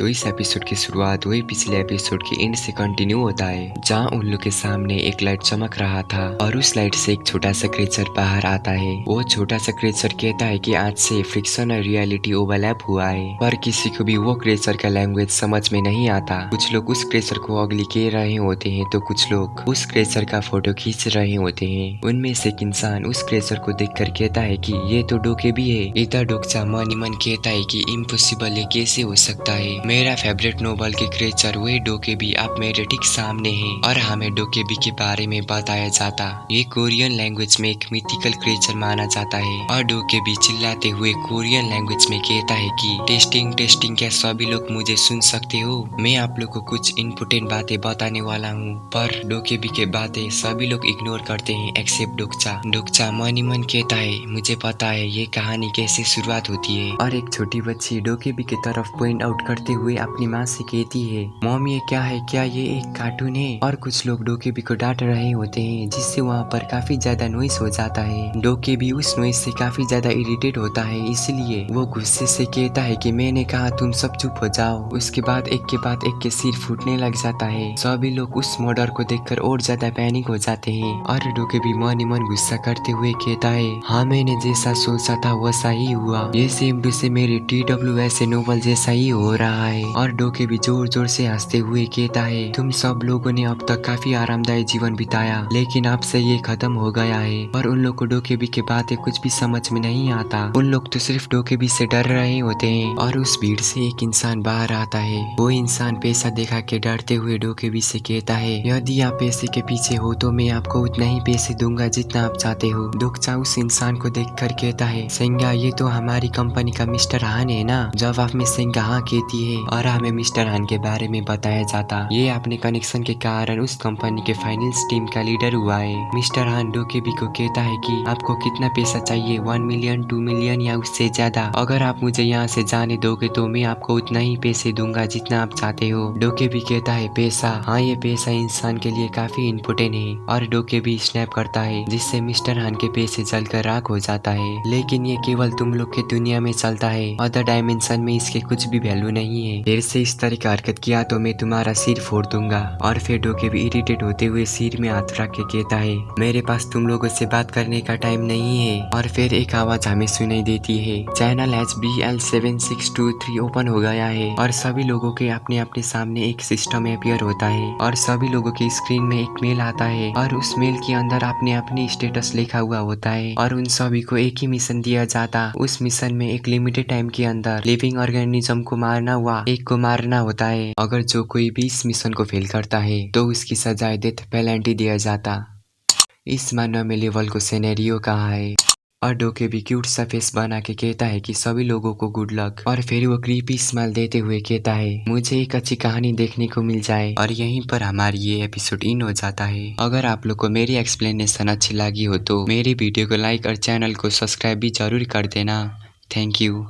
तो इस एपिसोड की शुरुआत वही पिछले एपिसोड के एंड से कंटिन्यू होता है, जहाँ उन लोग के सामने एक लाइट चमक रहा था और उस लाइट से एक छोटा सा क्रिएचर बाहर आता है। वो छोटा सा क्रिएचर कहता है कि आज से फिक्शन और रियलिटी ओवरलैप हुआ है, पर किसी को भी वो क्रिएचर का लैंग्वेज समझ में नहीं आता। कुछ लोग उस क्रिएचर को अगली कह रहे होते हैं तो कुछ लोग उस क्रिएचर का फोटो खींच रहे होते हैं। उनमें से एक इंसान उस क्रिएचर को देखकर कहता है कि ये तो डोके भी है। इधर डोक्चा मन ही मन कहता है कि इम्पॉसिबल है, कैसे हो सकता है। मेरा फेवरेट नोवेल के क्रिएचर वही डोकेबी आप मेरे ठीक सामने हैं और हमें डोकेबी के बारे में बताया जाता। ये कोरियन लैंग्वेज में एक मिथिकल क्रिएचर माना जाता है और डोकेबी चिल्लाते हुए कोरियन लैंग्वेज में कहता है कि टेस्टिंग टेस्टिंग, क्या सभी लोग मुझे सुन सकते हो? मैं आप लोग को कुछ इम्पोर्टेंट बातें बताने वाला हूँ, पर डोकेबी के बातें सभी लोग इग्नोर करते हैं एक्सेप्ट डोक्चा। डोक्चा मन ही मन कहता है मुझे पता है ये कहानी कैसे शुरुआत होती है। और एक छोटी बच्ची डोकेबी की तरफ पॉइंट आउट करते हुए अपनी माँ से कहती है मॉम ये क्या है, क्या ये एक कार्टून है? और कुछ लोग डोकेबी को डांट रहे होते हैं, जिससे वहाँ पर काफी ज्यादा नॉइस हो जाता है। डोकेबी उस नॉइस से काफी ज्यादा इरिटेट होता है, इसलिए वो गुस्से से कहता है कि मैंने कहा तुम सब चुप हो जाओ। उसके बाद एक के सिर फूटने लग जाता है। सभी लोग उस मर्डर को देखकर और ज्यादा पैनिक हो जाते हैं और डोकेबी मन ही मन गुस्सा करते हुए कहता है हाँ, मैंने जैसा सोचा था वैसा ही हुआ। ये सेम टू सेम मेरी TWS नोवेल जैसा ही हो रहा है। और डोकेबी जोर जोर से हंसते हुए कहता है तुम सब लोगों ने अब तक काफी आरामदायक जीवन बिताया, लेकिन अब से ये खत्म हो गया है। और उन लोग को डोकेबी के बातें कुछ भी समझ में नहीं आता। उन लोग तो सिर्फ डोकेबी से डर रहे होते हैं। और उस भीड़ से एक इंसान बाहर आता है। वो इंसान पैसा दिखा के डरते हुए डोकेबी से कहता है यदि आप पैसे के पीछे हो तो मैं आपको उतना ही पैसे दूंगा जितना आप चाहते हो। डोक्चा उस इंसान को देखकर कहता है सेंगा, ये तो हमारी कंपनी का मिस्टर हान है ना? जवाब में सेंगा हाँ कहती है और हमें मिस्टर हान के बारे में बताया जाता। ये अपने कनेक्शन के कारण उस कंपनी के फाइनेंस टीम का लीडर हुआ है। मिस्टर हान डोकेबी को कहता है कि आपको कितना पैसा चाहिए, 1 मिलियन 2 मिलियन या उससे ज्यादा? अगर आप मुझे यहाँ से जाने दोगे तो मैं आपको उतना ही पैसे दूंगा जितना आप चाहते हो। डोकेबी कहता है पैसा? हाँ, ये पैसा इंसान के लिए काफी इम्पोर्टेंट है। और डोकेबी स्नैप करता है जिससे मिस्टर हान के पैसे जलकर राख हो जाता है। लेकिन ये केवल तुम लोग के दुनिया में चलता है, अदर डायमेंशन में इसके कुछ भी वैल्यू नहीं है। फिर से इस तरह की हरकत किया तो मैं तुम्हारा सिर फोड़ दूंगा। और फिर डोकेबी इरिटेट होते हुए सिर में हाथ रख के कहता है मेरे पास तुम लोगों से बात करने का टाइम नहीं है। और फिर एक आवाज हमें सुनाई देती है चैनल HBL7623 ओपन हो गया है। और सभी लोगों के अपने अपने सामने एक सिस्टम अपीयर होता है और सभी लोगों की स्क्रीन में एक मेल आता है और उस मेल के अंदर अपने अपने स्टेटस लिखा हुआ होता है। और उन सभी को एक ही मिशन दिया जाता। उस मिशन में एक लिमिटेड टाइम के अंदर लिविंग ऑर्गेनिज्म को मारना हुआ एक को मारना होता है। अगर जो कोई भी इस मिशन को फेल करता है तो उसकी सजाए डेथ पेनल्टी दिया जाता। इस मानव में लेवल को सिनेरियो कहा है। और डोकेबी क्यूट सा फेस बना के कहता है कि सभी लोगों को गुड लक। और फिर वो क्रीपी स्माइल देते हुए कहता है मुझे एक अच्छी कहानी देखने को मिल जाए। और यहीं पर हमारी ये एपिसोड इन हो जाता है। अगर आप लोग को मेरी एक्सप्लेनेशन अच्छी लगी हो तो मेरी वीडियो को लाइक और चैनल को सब्सक्राइब भी जरूर कर देना। Thank you.